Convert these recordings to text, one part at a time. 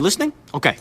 Listening? Okay.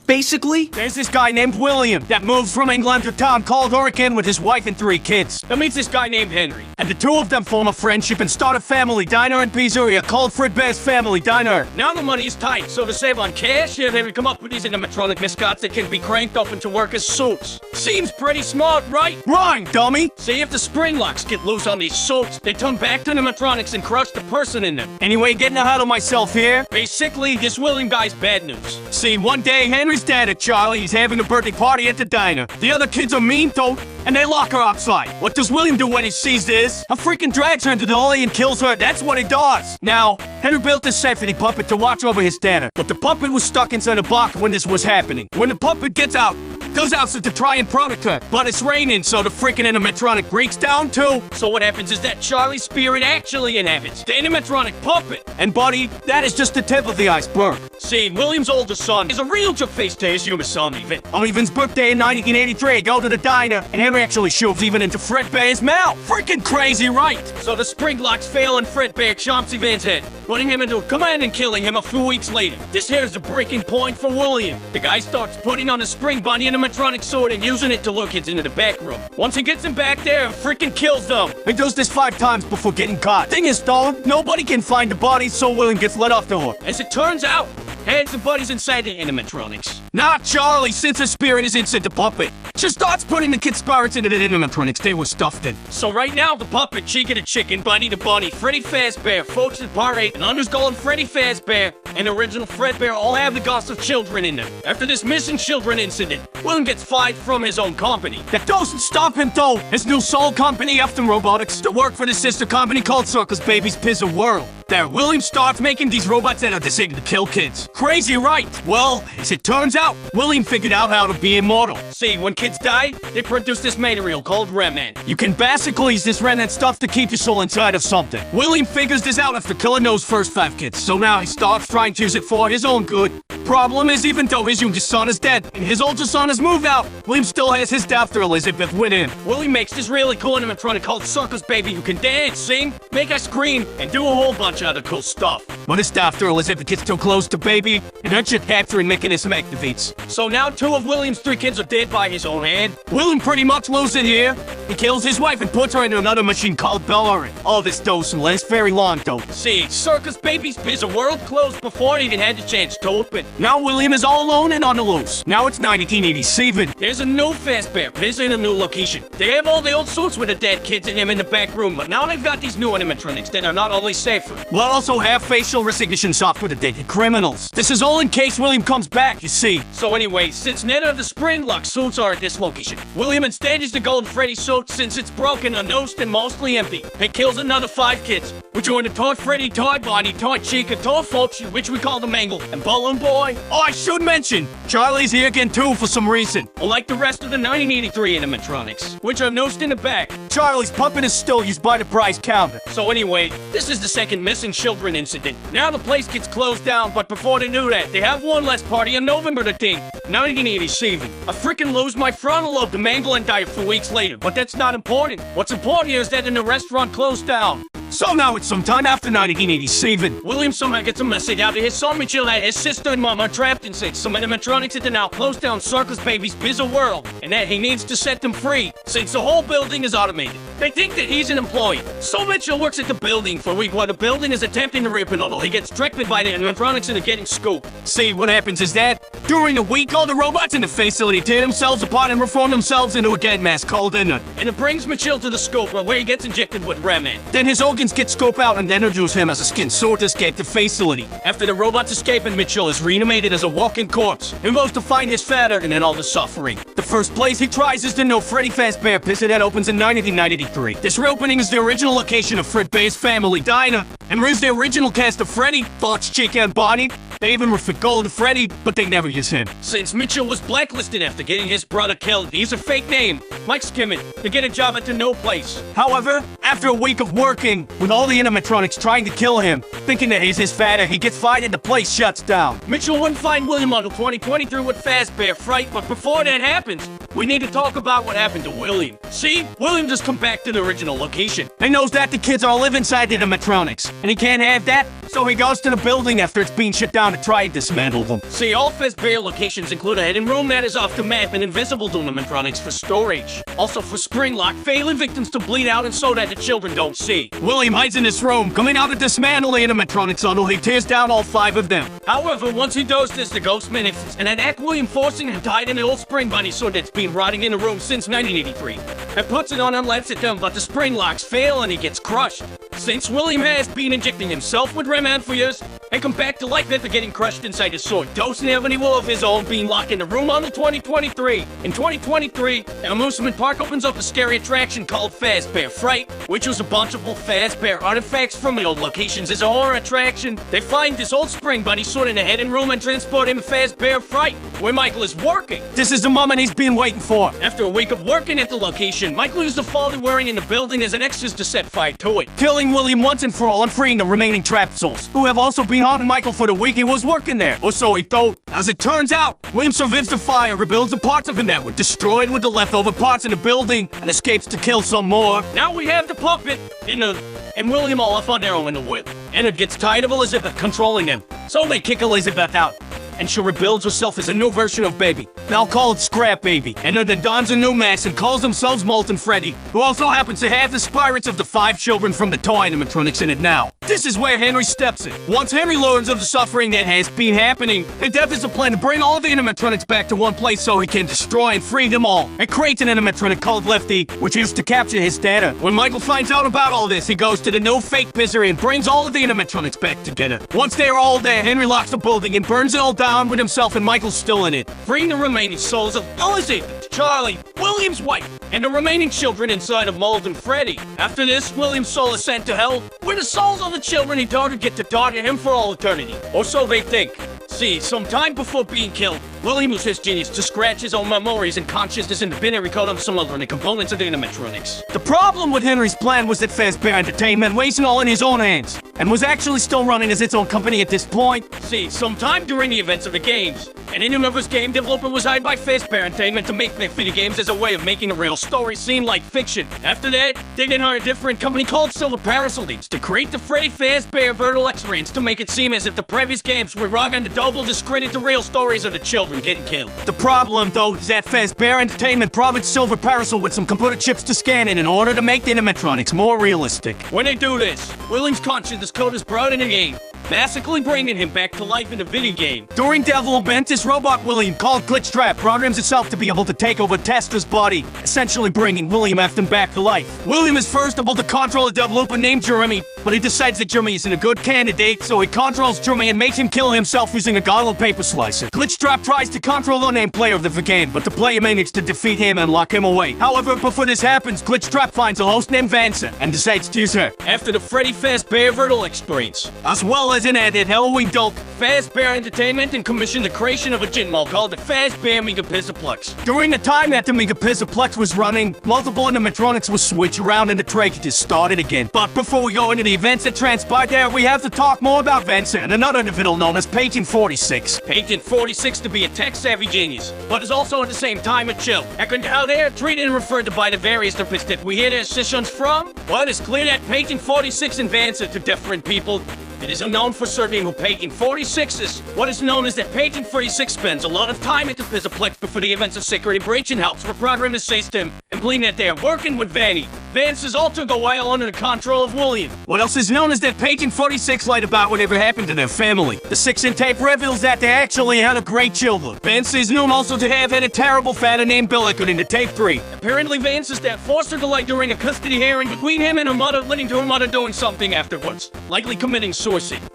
Basically, there's this guy named William that moves from England to a town called Oregon with his wife and 3 kids. That meets this guy named Henry. And the two of them form a friendship and start a family diner and pizzeria called Fredbear's Family Diner. Now the money is tight, so to save on cash, they would come up with these animatronic mascots that can be cranked up into workers' suits. Seems pretty smart, right? Right, dummy! See, if the spring locks get loose on these suits, they turn back to animatronics and crush the person in them. Anyway, getting ahead of myself here, basically, this William guy's bad news. See, one day, Henry's dad at Charlie, he's having a birthday party at the diner. The other kids are mean though, and they lock her outside. What does William do when he sees this? A freaking drags her into the alley and kills her. That's what he does. Now, Henry built this safety puppet to watch over his diner, but the puppet was stuck inside a box when this was happening. When the puppet gets out, goes out to try and protect her, but it's raining, so the freaking animatronic breaks down too. So what happens is that Charlie's spirit actually inhabits the animatronic puppet. And buddy, that is just the tip of the iceberg. See, William's older son is a real jerk-face to his younger son, Even. On Evan's birthday in 1983, go to the diner, and Henry actually shoves Evan into Fredbear's mouth. Freaking crazy, right? So the spring locks fail and Fredbear chomps Evan's head, putting him into a command and killing him a few weeks later. This here's the breaking point for William. The guy starts putting on a spring bunny animatronic sword and using it to lure kids into the back room. Once he gets them back there, freaking kills them. He does this 5 times before getting caught. Thing is though, nobody can find the body, so William gets let off the hook. As it turns out, Hands and Buddy's inside the animatronics. Not Charlie, since his spirit is inside the puppet. She starts putting the kids' spirits into the animatronics they were stuffed in. So right now, the puppet, Chica the Chicken, Bunny the Bunny, Freddy Fazbear, Folks at Part 8, and Underskull Freddy Fazbear, and original Fredbear all have the ghosts of children in them. After this missing children incident, William gets fired from his own company. That doesn't stop him though. His new soul company, Afton Robotics, to work for the sister company called Circus Baby's Pizza World. There, William starts making these robots that are designed to kill kids. Crazy, right? Well, as it turns out, William figured out how to be immortal. See, when kids die, they produce this material called remnant. You can basically use this remnant stuff to keep your soul inside of something. William figures this out after killing those first 5 kids, so now he starts trying to use it for his own good. Problem is, even though his youngest son is dead and his oldest son has moved out, William still has his daughter Elizabeth with him. William makes this really cool animatronic called Circus Baby who can dance, sing, make us scream, and do a whole bunch of other cool stuff. But his daughter Elizabeth gets too close to Baby, and her chip capturing mechanism activates. So now 2 of William's 3 kids are dead by his own hand. William pretty much loses it here. He kills his wife and puts her into another machine called Bellary. All this doesn't last very long though. See, Circus Baby's Pizza World closed before it even had the chance to open. Now William is all alone and on the loose. Now it's 1987. There's a new Fazbear Pizza in a new location. They have all the old suits with the dead kids in them in the back room, but now they've got these new animatronics that are not only safer, but also have facial recognition software to detect criminals. This is all in case William comes back, you see. So anyway, since none of the spring lock suits are at this location, William instead uses the Golden Freddy suit since it's broken, unnosed, and mostly empty. It kills another 5 kids, which are in the Toy Freddy, Toy Bonnie, Toy Chica, Toy Folks, which we call the Mangle, and Balloon Boy. Oh, I should mention, Charlie's here again too for some reason. Unlike the rest of the 1983 animatronics, which are nosed in the back, Charlie's puppet is still used by the prize counter. So anyway, this is the second missing children incident. Now the place gets closed down, but before they knew that, they have one last party on November the 10th, 1987. I freaking lose my frontal lobe to Mangle and die a few weeks later, but that's not important. What's important here is that the restaurant closed down. So now it's sometime after 1987. William somehow gets a message out to his son Mitchell that his sister and mom are trapped inside some animatronics that now close down Circus Baby's Pizza World, and that he needs to set them free, since the whole building is automated. They think that he's an employee. So Mitchell works at the building for a week while the building is attempting to rip it all. He gets tricked by the animatronics and are getting scooped. See, what happens is that, during the week, all the robots in the facility tear themselves apart and reform themselves into a dead mass called Inert. And it brings Mitchell to the scope where he gets injected with remnant. Then his organs get scoped out and introduce him as a skin sword to escape the facility. After the robots escape and Mitchell is reanimated as a walking corpse, he goes to find his father and then all the suffering. The first place he tries is the new Freddy Fazbear Pizza that opens in 1993. This reopening is the original location of Fredbear's Family Diner, and brings the original cast of Freddy, Fox, Chica, and Bonnie. They even refit Golden Freddy, but they never use him. Since Mitchell was blacklisted after getting his brother killed, he used a fake name, Mike Skimmett, to get a job at the No Place. However, after a week of working, with all the animatronics trying to kill him, thinking that he's his father, he gets fired and the place shuts down. Mitchell wouldn't find William until 2023 with Fazbear Fright, but before that happens, we need to talk about what happened to William. See, William just come back to the original location. He knows that the kids all live inside the animatronics, and he can't have that, So he goes to the building after it's being shut down to try and dismantle them. See, all Fazbear locations include a hidden room that is off the map and invisible to animatronics for storage. Also for spring lock, failing victims to bleed out and so that the children don't see. William hides in this room, coming out to dismantle the animatronics until he tears down all 5 of them. However, once he does this, the ghost manifests and attack William, forcing him to hide in the old spring bunny sword that's been rotting in the room since 1983. And puts it on and lets it down, but the spring locks fail and he gets crushed. Since William has been injecting himself with Rem for years, and come back to life after getting crushed inside his sword, doesn't have any will of his own, being locked in the room on the 2023. In 2023, an amusement park opens up a scary attraction called Fazbear Fright, which was a bunch of old Fazbear artifacts from the old locations. As a horror attraction, they find this old spring bunny sword in a hidden room and transport him to Fazbear Fright, where Michael is working. This is the moment he's been waiting for. After a week of working at the location, Michael used the fall they're wearing in the building as an excuse to set fire to it, killing William once and for all and freeing the remaining trapped souls, who have also been haunting Michael for the week he was working there. Or so he thought. As it turns out, William survives the fire, rebuilds the parts of him that were destroyed with the leftover parts in the building, and escapes to kill some more. Now we have the puppet and William all off on their own in the whip. Ennard gets tired of Elizabeth controlling him, so they kick Elizabeth out. And she rebuilds herself as a new version of Baby. Now call it Scrap Baby. And then dons a new mask and calls themselves Molten Freddy, who also happens to have the spirits of the 5 children from the toy animatronics in it now. This is where Henry steps in. Once Henry learns of the suffering that has been happening, the death is a plan to bring all of the animatronics back to one place so he can destroy and free them all, and creates an animatronic called Lefty, which is to capture his data. When Michael finds out about all this, he goes to the new fake misery and brings all of the animatronics back together. Once they're all there, Henry locks the building and burns it all down with himself and Michael's still in it, freeing the remaining souls of Elizabeth, Charlie, William's wife, and the remaining children inside of Molten Freddy. After this, William's soul is sent to hell, where the souls of the children he daughter get to daughter him for all eternity. Or so they think. See, sometime before being killed, William used his genius to scratch his own memories and consciousness in the binary code of some other components of the animatronics. The problem with Henry's plan was that Fazbear Entertainment was all in his own hands, and was actually still running as its own company at this point. See, sometime during the events of the games, an in-universe game developer was hired by Fazbear Entertainment to make their video games as a way of making a real story seem like fiction. After that, they then hired a different company called Silver Parasol Games to create the Freddy Fazbear Virtual Experience to make it seem as if the previous games were wrong and to double discredit the real stories of the children getting killed. The problem, though, is that Fazbear Entertainment promised Silver Parasol with some computer chips to scan in order to make the animatronics more realistic. When they do this, William's consciousness code is brought in the game, basically bringing him back to life in the video game. During development, this robot William, called Glitchtrap, programs itself to be able to take over Tester's body, essentially bringing William Afton back to life. William is first able to control a developer named Jeremy, but he decides that Jeremy isn't a good candidate, so he controls Jeremy and makes him kill himself using a goggle paper slicer. Glitchtrap tries to control the named player of the game, but the player manages to defeat him and lock him away. However, before this happens, Glitchtrap finds a host named Vanessa and decides to use her. After the Freddy Fazbear Virtual Experience, as well as an added Halloween dope, Fazbear Entertainment and commissioned the creation of a gin mall called the Fazbear Megapixelplex. During the time that the Megapixelplex was running, multiple animatronics would switch around and the tragedy started again. But before we go into the events that transpired there, we have to talk more about Vincent and another individual known as Patient 46. Patient 46 to be a tech-savvy genius, but is also at the same time a chill. And how they are treated and referred to by the various therapists that we hear their sessions from? Well, it's clear that Patient 46 and Vincent are different people. It is unknown for certain who Patient 46 is. What is known is that Patient 46 spends a lot of time at the Pizaplex before the events of security breach and helps reprogram assist him, and believing that they are working with Vanny. Vance is also go while under the control of William. What else is known is that Patient 46 lied about whatever happened to their family. The 6-in tape reveals that they actually had a great children. Vance is known also to have had a terrible father named Bill according to tape 3. Apparently Vance is that foster delight during a custody hearing between him and her mother, leading to her mother doing something afterwards, likely committing suicide.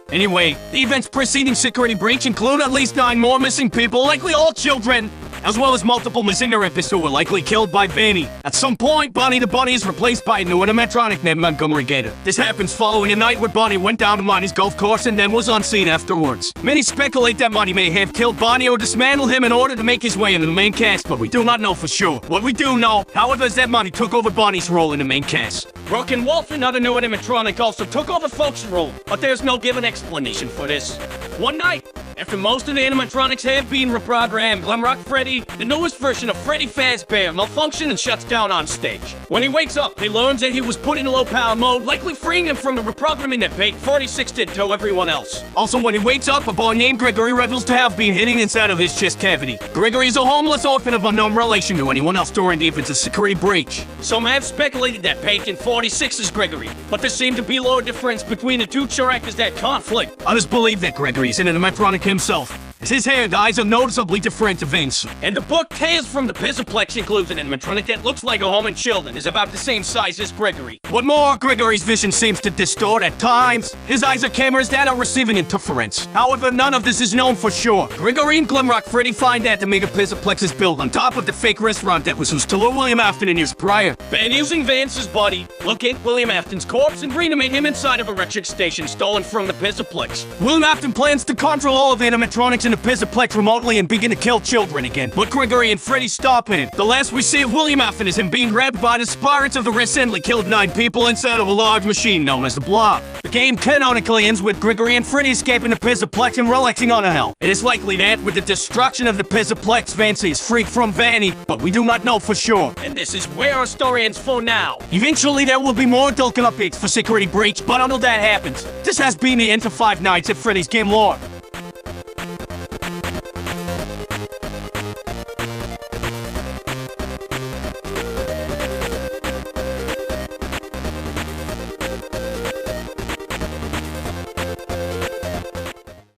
Anyway, the events preceding security breach include at least 9 more missing people, likely all children, as well as multiple missing therapists who were likely killed by Vanny. At some point, Bonnie the Bunny is replaced by a new animatronic named Montgomery Gator. This happens following a night where Bonnie went down to Monty's golf course and then was unseen afterwards. Many speculate that Monty may have killed Bonnie or dismantled him in order to make his way into the main cast, but we do not know for sure. What we do know, however, is that Monty took over Bonnie's role in the main cast. Rook and Wolf, another new animatronic, also took over Folk's role, but there's no given explanation for this. One night, After most of the animatronics have been reprogrammed, Glamrock Freddy, the newest version of Freddy Fazbear, malfunctions and shuts down on stage. When he wakes up, he learns that he was put in low power mode, likely freeing him from the reprogramming that Bait 46 did to everyone else. Also, when he wakes up, a boy named Gregory reveals to have been hidden inside of his chest cavity. Gregory is a homeless orphan of unknown relation to anyone else during the infant's security breach. Some have speculated that Patient 46 is Gregory, but there seemed to be little difference between the two characters that conflict. Others believe that Gregory is an animatronic himself, as his hair and eyes are noticeably different to Vince. And the book Tales from the Pizzaplex includes an animatronic that looks like a home and children, is about the same size as Gregory. What more, Gregory's vision seems to distort at times. His eyes are cameras that are receiving interference. However, none of this is known for sure. Gregory and Glamrock Freddy find out the mega Pizzaplex is built on top of the fake restaurant that was used to lure William Afton in years prior. And using Vance's body, locate William Afton's corpse and reanimate him inside of a electric station stolen from the Pizzaplex. William Afton plans to control all of the animatronics in the Pizzaplex remotely and begin to kill children again. But Gregory and Freddy stop him. The last we see of William Afton is him being grabbed by the spirits of the recently killed 9 people inside of a large machine known as the Blob. The game canonically ends with Gregory and Freddy escaping the Pizzaplex and relaxing on a hell. It is likely that with the destruction of the Pizzaplex, Vance is freed from Vanny, but we do not know for sure. And this is where our story ends for now. Eventually there will be more Dolken updates for Security Breach, but until that happens, this has been the end to Five Nights at Freddy's Game Lore.